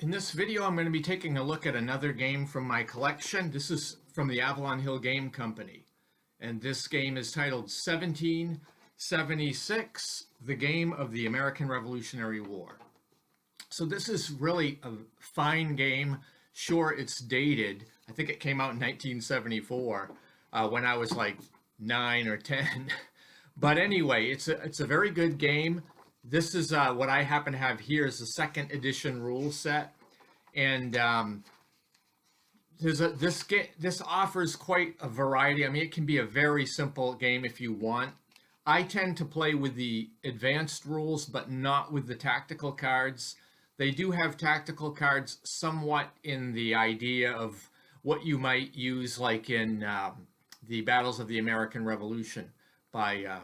In this video, I'm going to be taking a look at another game from my collection. This is from the Avalon Hill Game Company. And this game is titled 1776, The Game of the American Revolutionary War. So this is really a fine game. Sure, it's dated. I think it came out in 1974 when I was like 9 or 10. But anyway, it's a very good game. This is what I happen to have here is the second edition rule set, and this offers quite a variety. I mean, it can be a very simple game if you want. I tend to play with the advanced rules, but not with the tactical cards. They do have tactical cards somewhat in the idea of what you might use, like in the Battles of the American Revolution by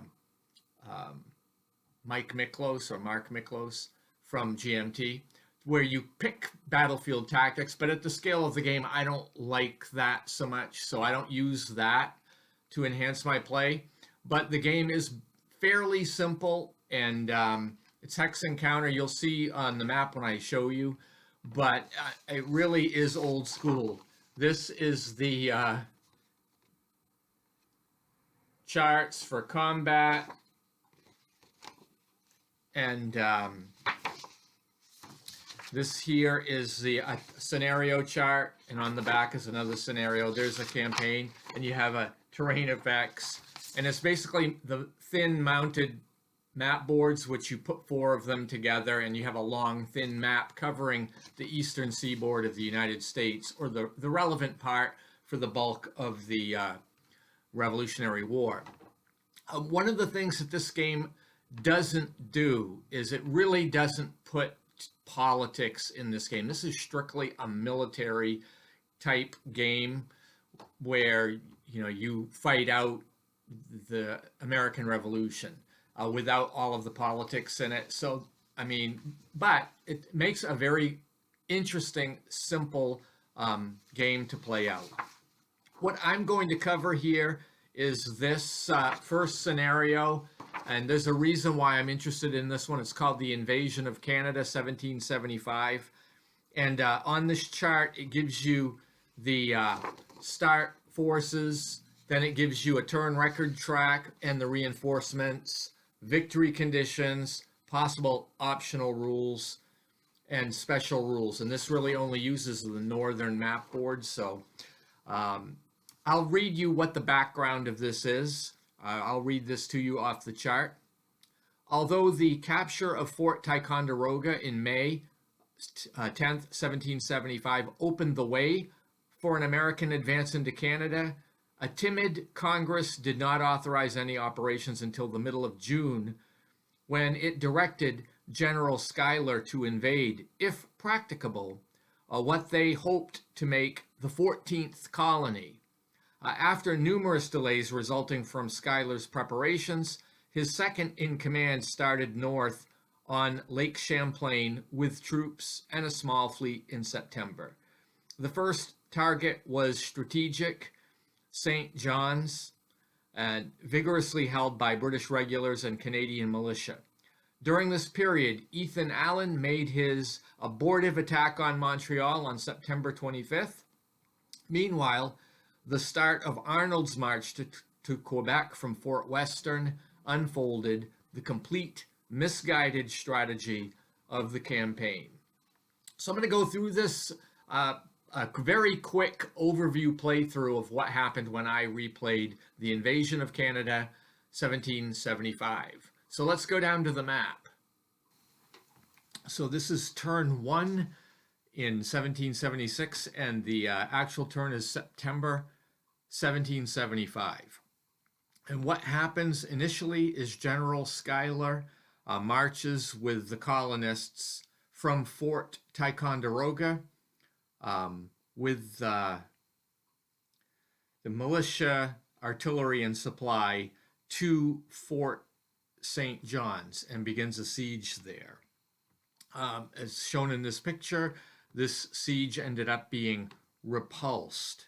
Mark Miklos from GMT, where you pick battlefield tactics, but at the scale of the game, I don't like that so much, so I don't use that to enhance my play. But the game is fairly simple, and it's hex and counter. You'll see on the map when I show you, but it really is old school. This is the charts for combat. And this here is the scenario chart, and on the back is another scenario. There's a campaign, and you have a terrain effects, and it's basically the thin mounted map boards, which you put 4 of them together, and you have a long thin map covering the eastern seaboard of the United States, or the relevant part for the bulk of the Revolutionary War. One of the things that this game doesn't do is it really doesn't put politics in this game. This is strictly a military type game where you fight out the American Revolution without all of the politics in it. So I mean, but it makes a very interesting, simple game to play out. What I'm going to cover here is this first scenario. And there's a reason why I'm interested in this one. It's called The Invasion of Canada, 1775. And on this chart, it gives you the start forces, then it gives you a turn record track and the reinforcements, victory conditions, possible optional rules, and special rules. And this really only uses the northern map board. So I'll read you what the background of this is. I'll read this to you off the chart. Although the capture of Fort Ticonderoga in May 10th, 1775 opened the way for an American advance into Canada, a timid Congress did not authorize any operations until the middle of June, when it directed General Schuyler to invade, if practicable, what they hoped to make the 14th colony. After numerous delays resulting from Schuyler's preparations, his second-in-command started north on Lake Champlain with troops and a small fleet in September. The first target was strategic St. John's, vigorously held by British regulars and Canadian militia. During this period, Ethan Allen made his abortive attack on Montreal on September 25th. Meanwhile, the start of Arnold's march to Quebec from Fort Western unfolded the complete misguided strategy of the campaign. So I'm going to go through this a very quick overview playthrough of what happened when I replayed The Invasion of Canada 1775. So let's go down to the map. So this is turn 1 in 1776, and the actual turn is September 1775. And what happens initially is General Schuyler marches with the colonists from Fort Ticonderoga with the militia, artillery, and supply to Fort St. John's and begins a siege there. As shown in this picture, this siege ended up being repulsed.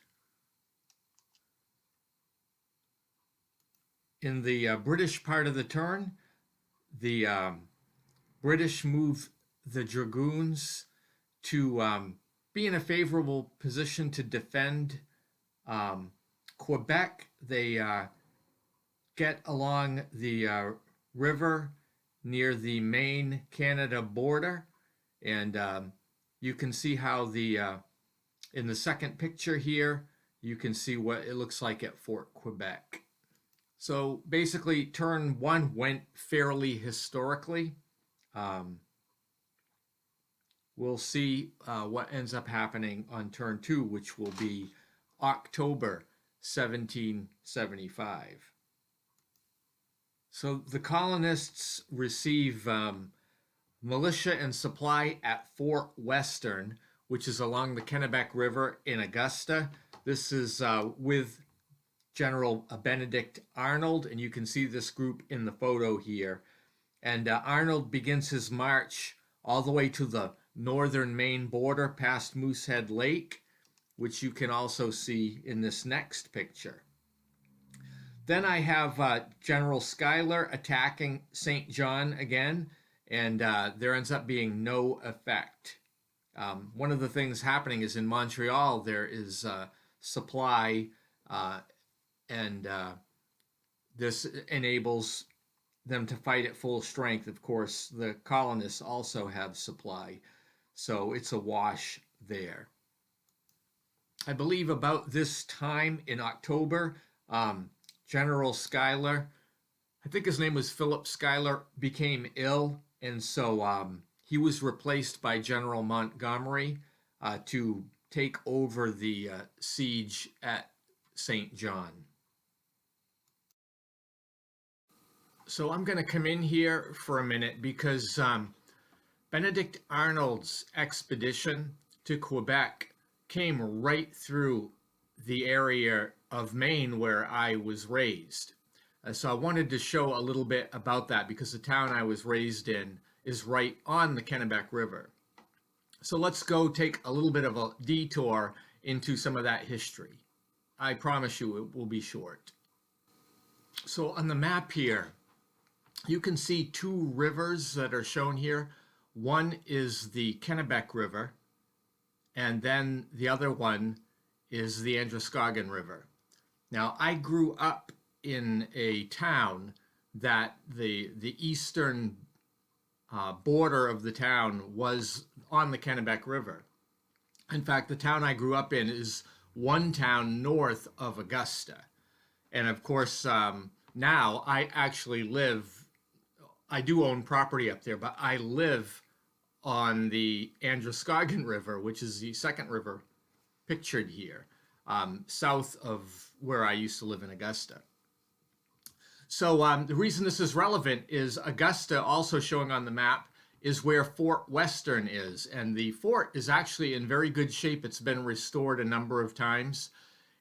In the British part of the turn, the British move the dragoons to be in a favorable position to defend Quebec. They get along the river near the Maine-Canada border, and you can see how in the second picture here, you can see what it looks like at Fort Quebec. So basically, turn one went fairly historically. We'll see what ends up happening on turn two, which will be October 1775. So the colonists receive militia and supply at Fort Western, which is along the Kennebec River in Augusta. This is with General Benedict Arnold, and you can see this group in the photo here. And Arnold begins his march all the way to the northern Maine border past Moosehead Lake, which you can also see in this next picture. Then I have General Schuyler attacking St. John again, and there ends up being no effect. One of the things happening is in Montreal there is supply, and this enables them to fight at full strength. Of course, the colonists also have supply, so it's a wash there. I believe about this time in October, General Schuyler, I think his name was Philip Schuyler, became ill, and so he was replaced by General Montgomery to take over the siege at St. John. So I'm going to come in here for a minute because Benedict Arnold's expedition to Quebec came right through the area of Maine where I was raised. So I wanted to show a little bit about that because the town I was raised in is right on the Kennebec River. So let's go take a little bit of a detour into some of that history. I promise you it will be short. So on the map here, you can see two rivers that are shown here. One is the Kennebec River, and then the other one is the Androscoggin River. Now, I grew up in a town that the eastern border of the town was on the Kennebec River. In fact, the town I grew up in is one town north of Augusta. And of course, now I actually I do own property up there, but I live on the Androscoggin River, which is the second river pictured here, south of where I used to live in Augusta. So the reason this is relevant is Augusta, also showing on the map, is where Fort Western is. And the fort is actually in very good shape. It's been restored a number of times.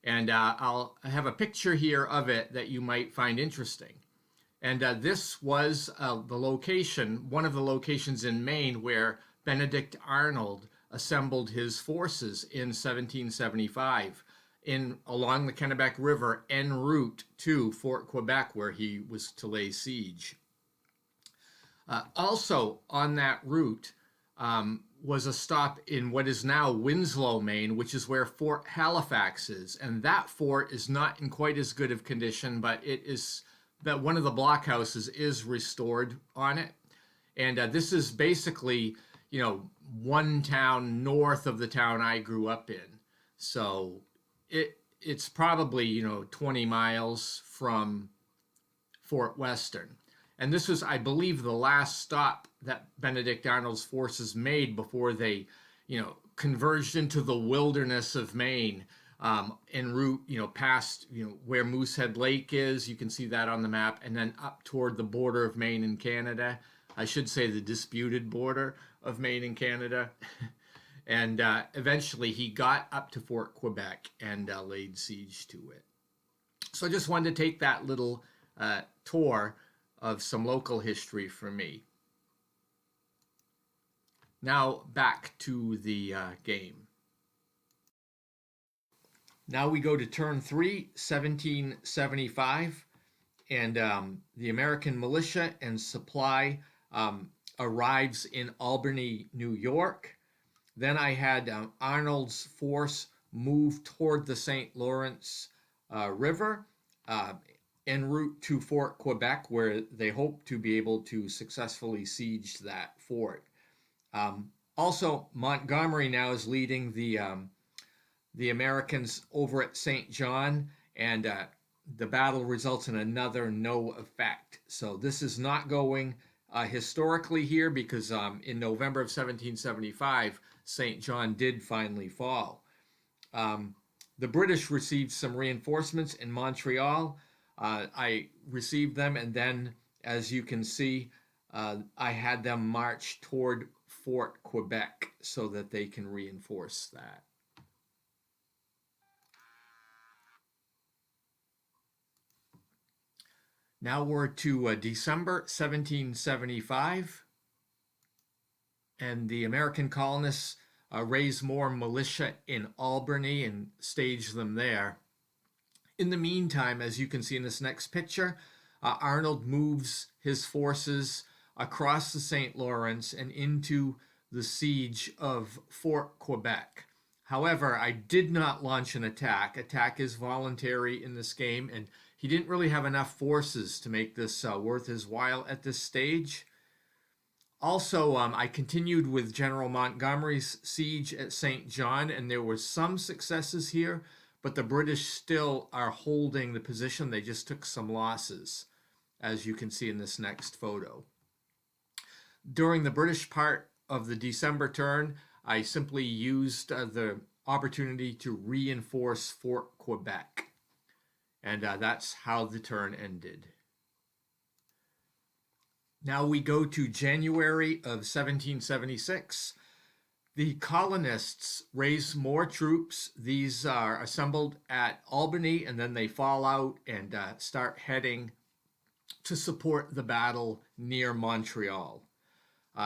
And I have a picture here of it that you might find interesting. And this was the location, one of the locations in Maine where Benedict Arnold assembled his forces in 1775 along the Kennebec River en route to Fort Quebec, where he was to lay siege. Also on that route was a stop in what is now Winslow, Maine, which is where Fort Halifax is. And that fort is not in quite as good of condition, but it is that one of the blockhouses is restored on it. And this is basically, one town north of the town I grew up in. So it's probably, 20 miles from Fort Western. And this was, I believe, the last stop that Benedict Arnold's forces made before they, converged into the wilderness of Maine, en route, past, where Moosehead Lake is. You can see that on the map. And then up toward the border of Maine and Canada. I should say the disputed border of Maine and Canada. And eventually he got up to Fort Quebec and laid siege to it. So I just wanted to take that little tour of some local history for me. Now back to the game. Now we go to turn 3, 1775, and the American militia and supply arrives in Albany, New York. Then I had Arnold's force move toward the St. Lawrence River uh, en route to Fort Quebec, where they hope to be able to successfully siege that fort. Also, Montgomery now is leading the Americans over at St. John, and the battle results in another no effect. So this is not going historically here because in November of 1775, St. John did finally fall. Um, the British received some reinforcements in Montreal. I received them, and then, as you can see, I had them march toward Fort Quebec so that they can reinforce that. Now we're to December 1775, and the American colonists raise more militia in Albany and stage them there. In the meantime, as you can see in this next picture, Arnold moves his forces across the St. Lawrence and into the siege of Fort Quebec. However, I did not launch an attack. Attack is voluntary in this game, and he didn't really have enough forces to make this worth his while at this stage. Also, I continued with General Montgomery's siege at St. John, and there were some successes here, but the British still are holding the position. They just took some losses, as you can see in this next photo. During the British part of the December turn, I simply used the opportunity to reinforce Fort Quebec. And that's how the turn ended. Now we go to January of 1776. The colonists raise more troops. These are assembled at Albany, and then they fall out and start heading to support the battle near Montreal.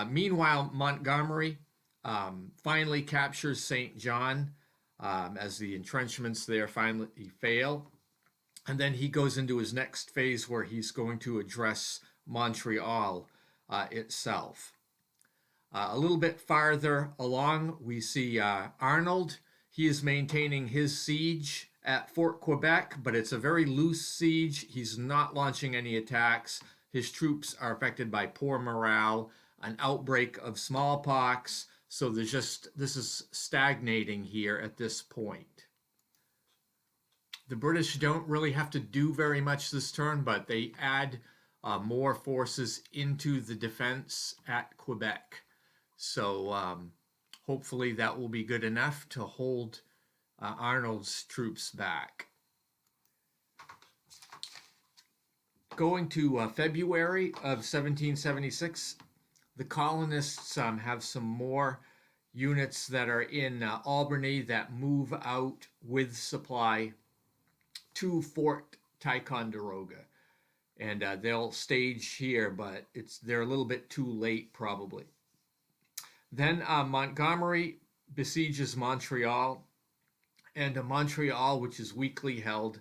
Meanwhile, Montgomery finally captures St. John as the entrenchments there finally fail. And then he goes into his next phase where he's going to address Montreal itself. A little bit farther along, we see Arnold. He is maintaining his siege at Fort Quebec, but it's a very loose siege. He's not launching any attacks. His troops are affected by poor morale, an outbreak of smallpox, so this is stagnating here at this point. The British don't really have to do very much this turn, but they add more forces into the defense at Quebec. So hopefully that will be good enough to hold Arnold's troops back. Going to February of 1776, the colonists have some more units that are in Albany that move out with supply to Fort Ticonderoga. And they'll stage here, but they're a little bit too late probably. Then Montgomery besieges Montreal, and Montreal, which is weakly held,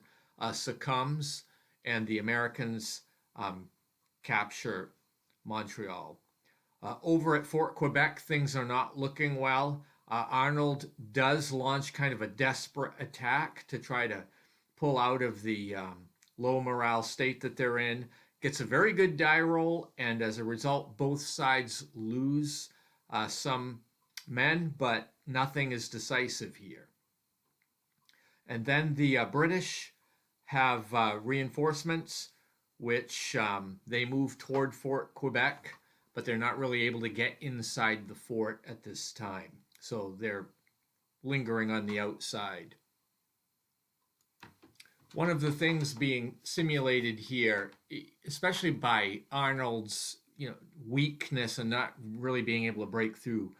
succumbs, and the Americans capture Montreal. Over at Fort Quebec, things are not looking well. Arnold does launch kind of a desperate attack to try to pull out of the low morale state that they're in. Gets a very good die roll, and as a result, both sides lose some men, but nothing is decisive here. And then the British have reinforcements, which they move toward Fort Quebec, but they're not really able to get inside the fort at this time. So they're lingering on the outside. One of the things being simulated here, especially by Arnold's weakness and not really being able to break through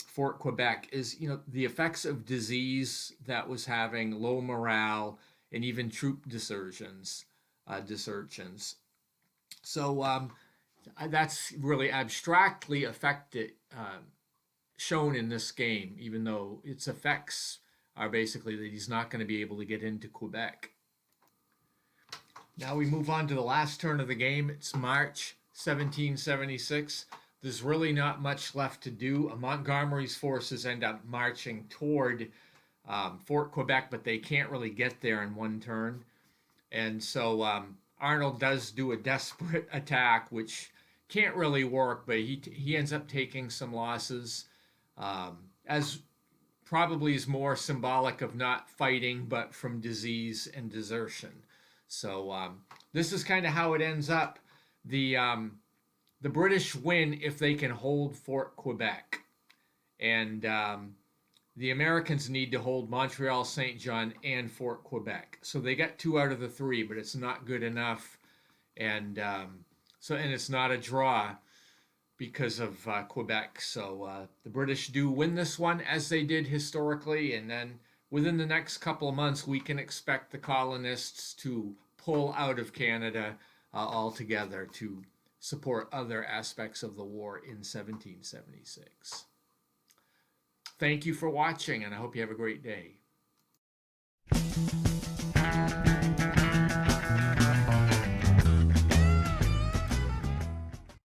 Fort Quebec, is the effects of disease that was having low morale and even troop desertions. So that's really abstractly shown in this game, even though its effects are basically that he's not going to be able to get into Quebec. Now we move on to the last turn of the game. It's March 1776. there's really not much left to do. Montgomery's forces end up marching toward Fort Quebec, but they can't really get there in one turn. And so Arnold does do a desperate attack, which can't really work, but he ends up taking some losses, as probably is more symbolic of not fighting, but from disease and desertion. So this is kind of how it ends up. The British win if they can hold Fort Quebec, and the Americans need to hold Montreal, Saint John, and Fort Quebec. So they got 2 out of the 3, but it's not good enough, and and it's not a draw because of Quebec. So the British do win this one, as they did historically, and then within the next couple of months, we can expect the colonists to pull out of Canada altogether to support other aspects of the war in 1776. Thank you for watching, and I hope you have a great day.